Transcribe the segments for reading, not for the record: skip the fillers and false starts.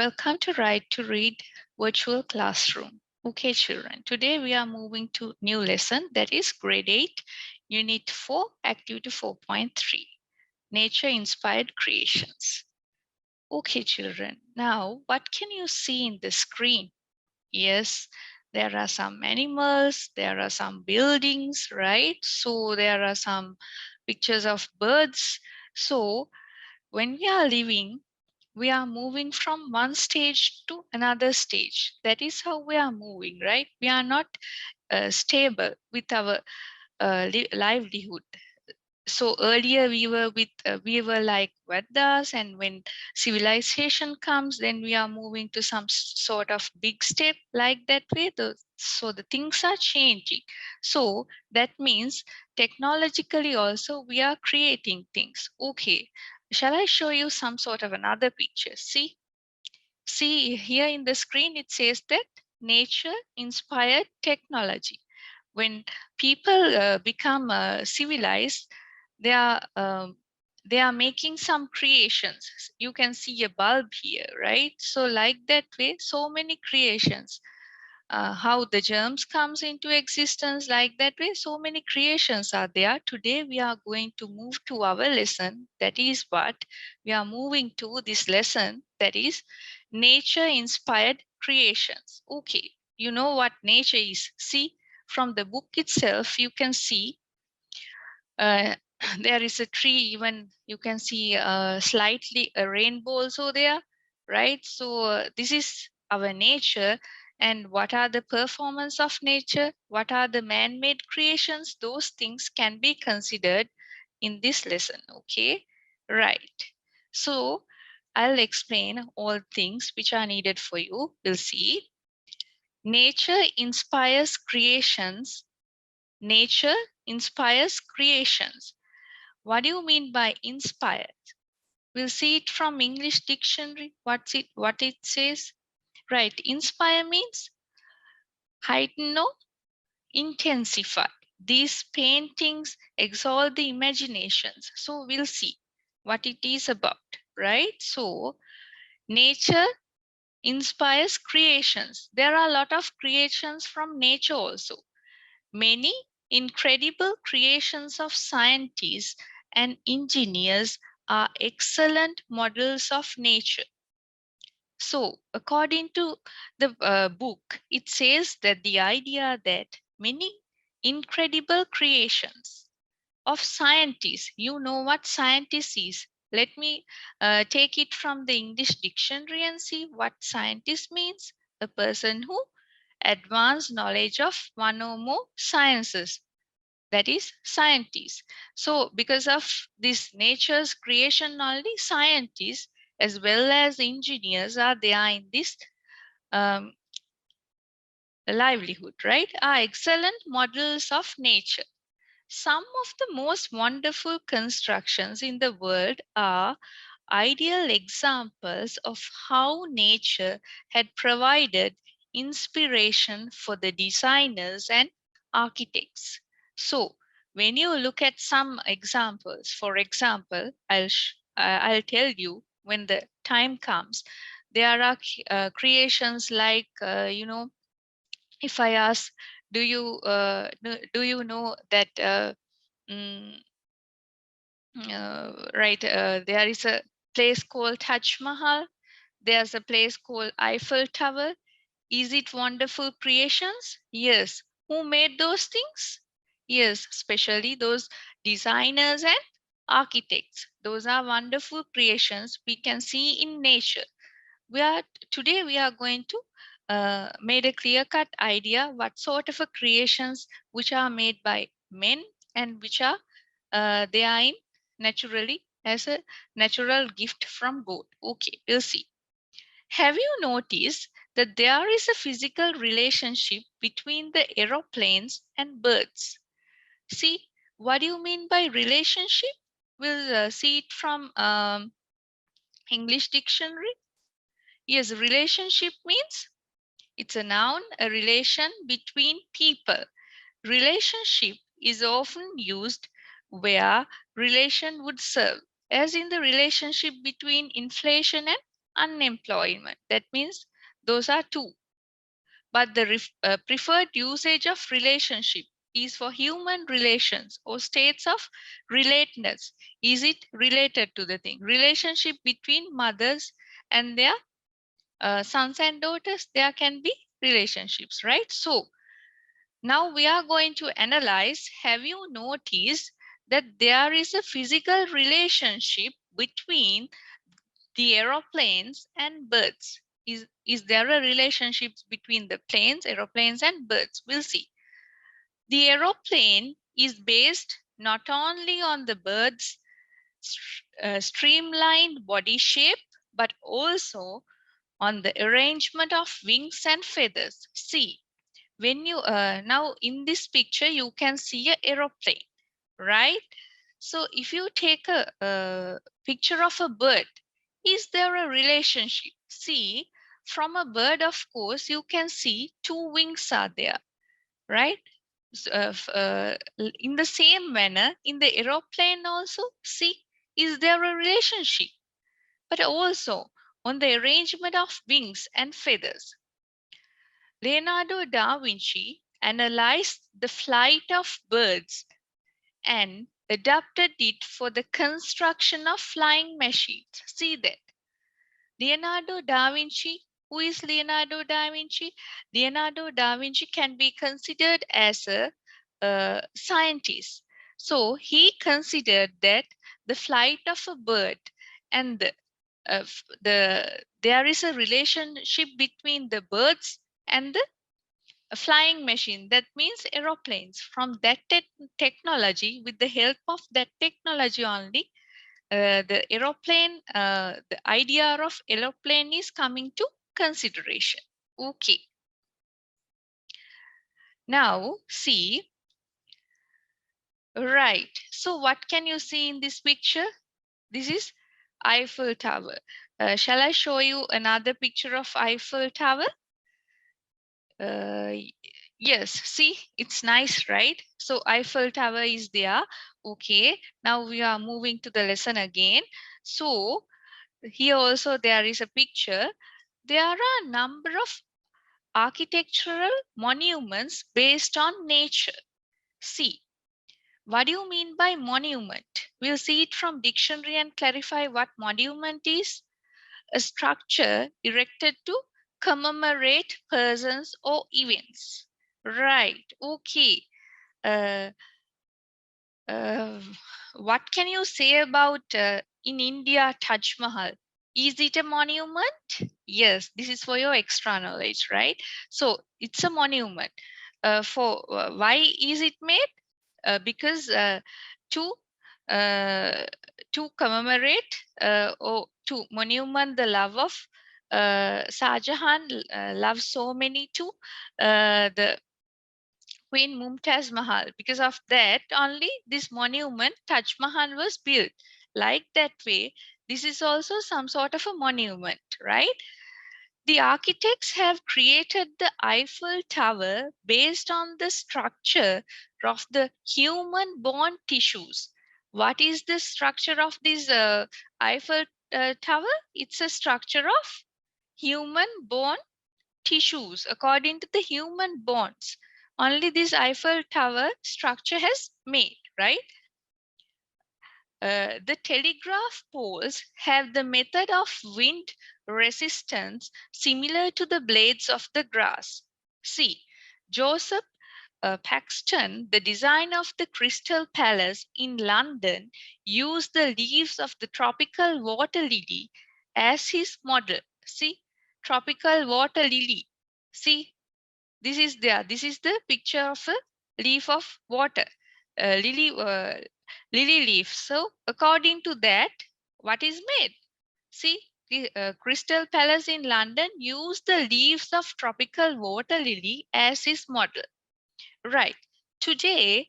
Welcome to Write to Read Virtual Classroom. Okay, children, today we are moving to new lesson, that is grade 8, unit 4, activity 4.3, nature inspired creations. Okay, children, now what can you see in the screen? Yes, there are some animals, there are some buildings, right? So there are some pictures of birds. So when we are living, we are moving from one stage to another stage. That is how we are moving, right? We are not stable with our livelihood. So earlier we were like Vedas, and when civilization comes, then we are moving to some sort of big step like that way. So the things are changing. So that means technologically also we are creating things. Okay, shall I show you some sort of another picture? See here in the screen, it says that nature inspired technology. When people become civilized, they are um, they are making some creations. You can see a bulb here, right? So like that way, so many creations. How the germs comes into existence, like that way, so many creations are there. Today we are going to move to our lesson. That is what we are moving to, this lesson, that is nature inspired creations. Okay, you know what nature is. See, from the book itself you can see uh, there is a tree. Even you can see slightly a rainbow also there, right? So this is our nature. And what are the performance of nature? What are the man-made creations? Those things can be considered in this lesson. Okay, right. So I'll explain all things which are needed for you. We'll see. Nature inspires creations. Nature inspires creations. What do you mean by inspired? We'll see it from English dictionary. What it says? Right. Inspire means heighten or intensify. These paintings exalt the imaginations. So we'll see what it is about, right? So nature inspires creations. There are a lot of creations from nature also. Many incredible creations of scientists and engineers are excellent models of nature. So, according to the book, it says that the idea that many incredible creations of scientists, you know what scientist is. Let me take it from the English dictionary and see what scientist means. A person who advanced knowledge of one or more sciences, that is scientists. So because of this nature's creation, only scientists as well as engineers are there in this um, livelihood, right? Are excellent models of nature. Some of the most wonderful constructions in the world are ideal examples of how nature had provided inspiration for the designers and architects. So, when you look at some examples, for example, I'll tell you when the time comes. There are creations like if I ask, do you know that mm, right, there is a place called Taj Mahal. There's a place called Eiffel Tower. Is it wonderful creations? Yes. Who made those things? Yes, especially those designers and architects. Those are wonderful creations we can see in nature. Today we are going to made a clear-cut idea what sort of a creations which are made by men and which are they are in naturally as a natural gift from God. Okay, we'll see. Have you noticed that there is a physical relationship between the aeroplanes and birds? See, what do you mean by relationship? We'll see it from English dictionary. Yes, relationship means it's a noun, a relation between people. Relationship is often used where relation would serve, as in the relationship between inflation and unemployment. That means those are two. But the preferred usage of relationship is for human relations or states of relatedness. Is it related to the thing? Relationship between mothers and their sons and daughters, there can be relationships, right? So now we are going to analyze, have you noticed that there is a physical relationship between the aeroplanes and birds? Is there a relationship between the planes, aeroplanes and birds? We'll see. The aeroplane is based not only on the bird's streamlined body shape, but also on the arrangement of wings and feathers. See, when you now in this picture, you can see an aeroplane, right? So if you take a picture of a bird, is there a relationship? See, from a bird, of course, you can see two wings are there, right? In the same manner, in the aeroplane also, see, is there a relationship? But also on the arrangement of wings and feathers. Leonardo da Vinci analyzed the flight of birds and adapted it for the construction of flying machines. See that. Leonardo da Vinci, who is Leonardo da Vinci? Leonardo da Vinci can be considered as a scientist. So he considered that the flight of a bird and there is a relationship between the birds and the flying machine. That means aeroplanes. From that technology, with the help of that technology only, the idea of aeroplane is coming to consideration. Okay. Now see, right. So what can you see in this picture? This is Eiffel Tower. Shall I show you another picture of Eiffel Tower? Yes, see, it's nice, right? So Eiffel Tower is there. Okay, now we are moving to the lesson again. So here also there is a picture. There are a number of architectural monuments based on nature. See, what do you mean by monument? We'll see it from dictionary and clarify what monument is. A structure erected to commemorate persons or events. Right, okay. Uh, uh, what can you say about in India, Taj Mahal? Is it a monument? Yes, this is for your extra knowledge, right? So it's a monument. Why is it made? Because to uh, to commemorate or to monument the love of Shah Jahan loved so many to the Queen Mumtaz Mahal. Because of that only this monument Taj Mahal was built. Like that way, this is also some sort of a monument, right? The architects have created the Eiffel Tower based on the structure of the human bone tissues. What is the structure of this Eiffel Tower? It's a structure of human bone tissues according to the human bones. Only this Eiffel Tower structure has made, right? The telegraph poles have the method of wind resistance similar to the blades of the grass. See, Joseph Paxton, the designer of the Crystal Palace in London, used the leaves of the tropical water lily as his model. See, tropical water lily. See, this is there. This is the picture of a leaf of water, lily leaf. So according to that, what is made? See, the Crystal Palace in London used the leaves of tropical water lily as his model. Right. Today,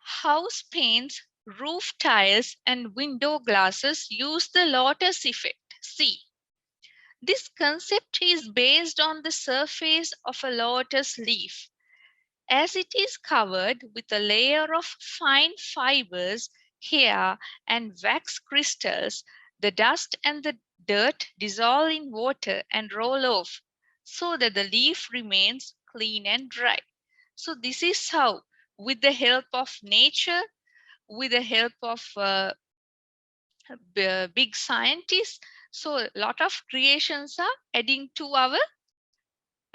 house paints, roof tiles, and window glasses use the lotus effect. See, this concept is based on the surface of a lotus leaf. As it is covered with a layer of fine fibers, hair, and wax crystals, the dust and the Dirt dissolve in water and roll off so that the leaf remains clean and dry. So this is how, with the help of nature, with the help of big scientists, so a lot of creations are adding to our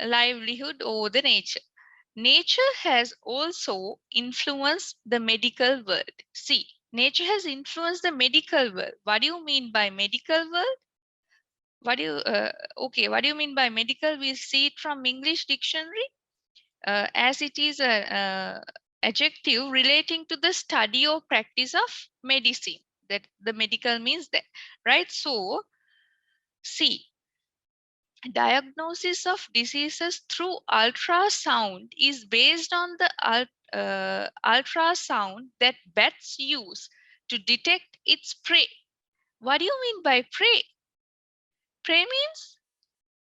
livelihood over the nature. Nature has also influenced the medical world. See, nature has influenced the medical world. What do you mean by medical world? What do you, what do you mean by medical? We see it from English dictionary as it is a adjective relating to the study or practice of medicine. That the medical means that, right? So, see, diagnosis of diseases through ultrasound is based on the ultrasound that bats use to detect its prey. What do you mean by prey? Prey means?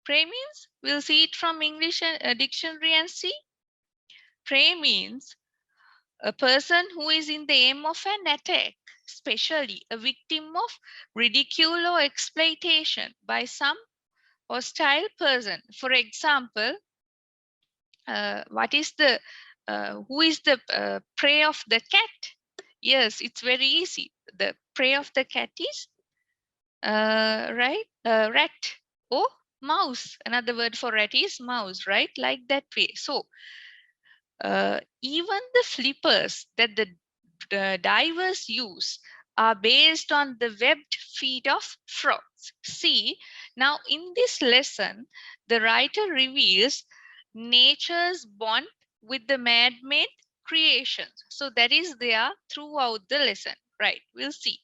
Prey means? We'll see it from English dictionary and see. Prey means a person who is in the aim of an attack, especially a victim of ridicule or exploitation by some hostile person. For example, what is the who is the prey of the cat? Yes, it's very easy. The prey of the cat is rat or mouse. Another word for rat is mouse, right? Like that way. So even the flippers that the divers use are based on the webbed feet of frogs. See, now in this lesson, the writer reveals nature's bond with the man-made creations. So that is there throughout the lesson, right? We'll see.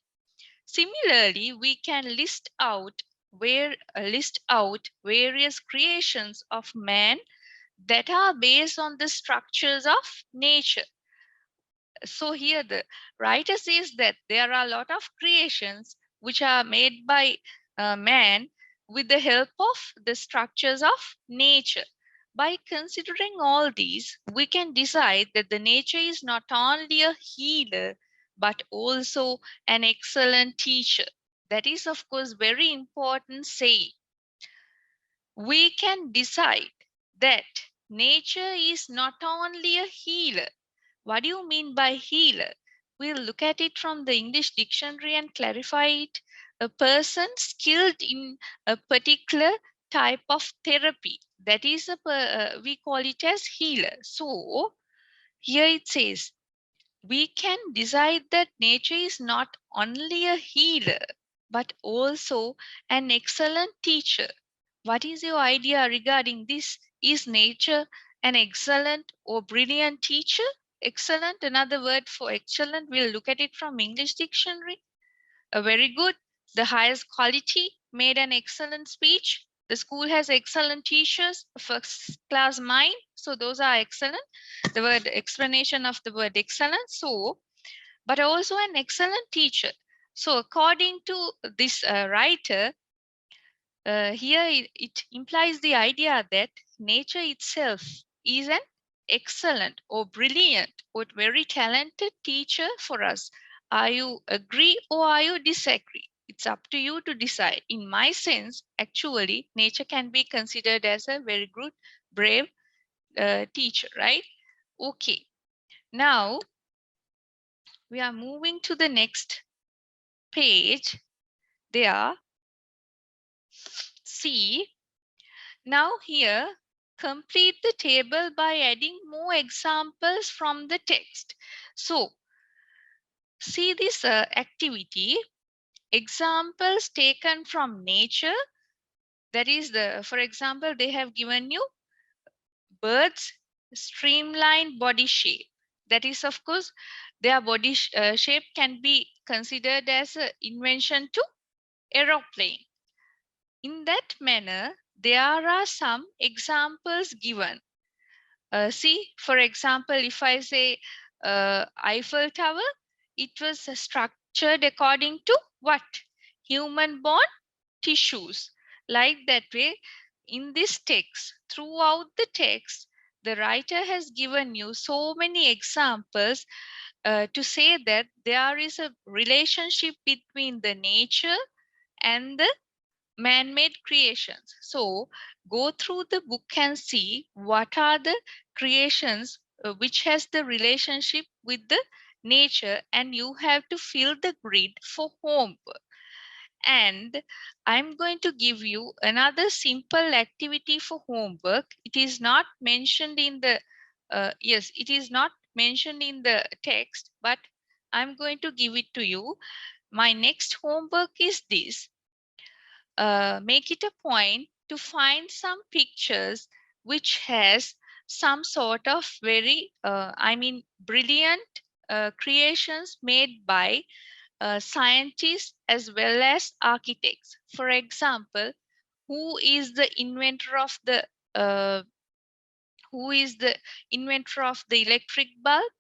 Similarly, we can list out various creations of man that are based on the structures of nature. So here the writer says that there are a lot of creations which are made by man with the help of the structures of nature. By considering all these, we can decide that the nature is not only a healer, but also an excellent teacher. That is, of course, very important saying. We can decide that nature is not only a healer. What do you mean by healer? We'll look at it from the English dictionary and clarify it. A person skilled in a particular type of therapy. That is, we call it as healer. So here it says, we can decide that nature is not only a healer, but also an excellent teacher. What is your idea regarding this? Is nature an excellent or brilliant teacher? Excellent, another word for excellent. We'll look at it from English dictionary. A very good, the highest quality, made an excellent speech. The school has excellent teachers, a first class mind. So those are excellent. The word explanation of the word excellent. So, but also an excellent teacher. So according to this writer, here it implies the idea that nature itself is an excellent or brilliant or very talented teacher for us. Are you agree or are you disagree? It's up to you to decide. In my sense, actually, nature can be considered as a very good, brave teacher, right? Okay. Now, we are moving to the next page. There, see, now here, complete the table by adding more examples from the text. So, see this activity, examples taken from nature. That is for example, they have given you birds' streamlined body shape. That is, of course, their body shape can be considered as an invention to aeroplane. In that manner, there are some examples given. See, for example, if I say Eiffel Tower, it was structured according to what? Human-born tissues. Like that way, in this text, throughout the text, the writer has given you so many examples to say that there is a relationship between the nature and the man-made creations. So go through the book and see what are the creations which has the relationship with the nature, and you have to fill the grid for homework. And I'm going to give you another simple activity for homework. It is not mentioned in the yes, it is not mentioned in the text, but I'm going to give it to you. My next homework is this. Make it a point to find some pictures which has some sort of very brilliant creations made by scientists as well as architects. For example, who is the inventor of the uh, who is the inventor of the electric bulb?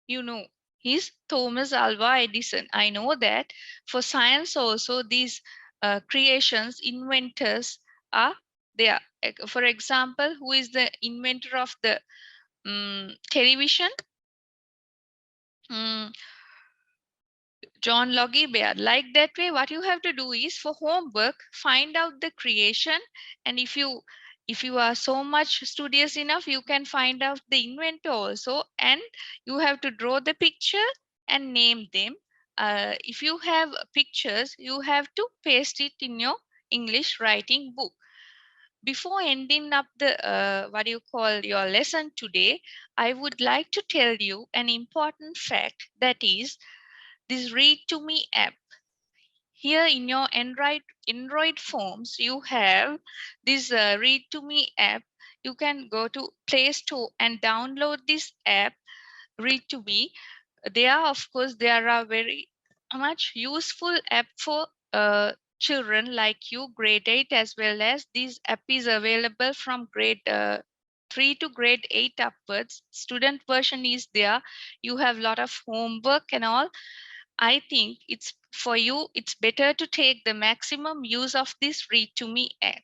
You know, he's Thomas Alva Edison. I know that. For science also, these creations, inventors are there. For example, who is the inventor of the television? Mm, John Logie Baird. Like that way, what you have to do is for homework, find out the creation, and if you are so much studious enough, you can find out the inventor also, and you have to draw the picture and name them. If you have pictures, you have to paste it in your English writing book. Before ending up the what you call your lesson today, I would like to tell you an important fact, that is this Read to Me app. Here in your Android phones, you have this Read to Me app. You can go to Play Store and download this app, Read to Me. There are very much useful app for children like you, grade 8, as well as this app is available from grade 3 to grade 8 upwards. Student version is there. You have a lot of homework and all. I think it's for you, it's better to take the maximum use of this Read to Me app.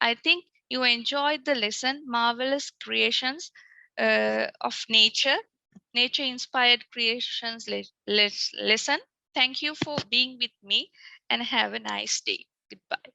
I think you enjoyed the lesson, marvelous creations of nature inspired creations lesson. Thank you for being with me and have a nice day. Goodbye.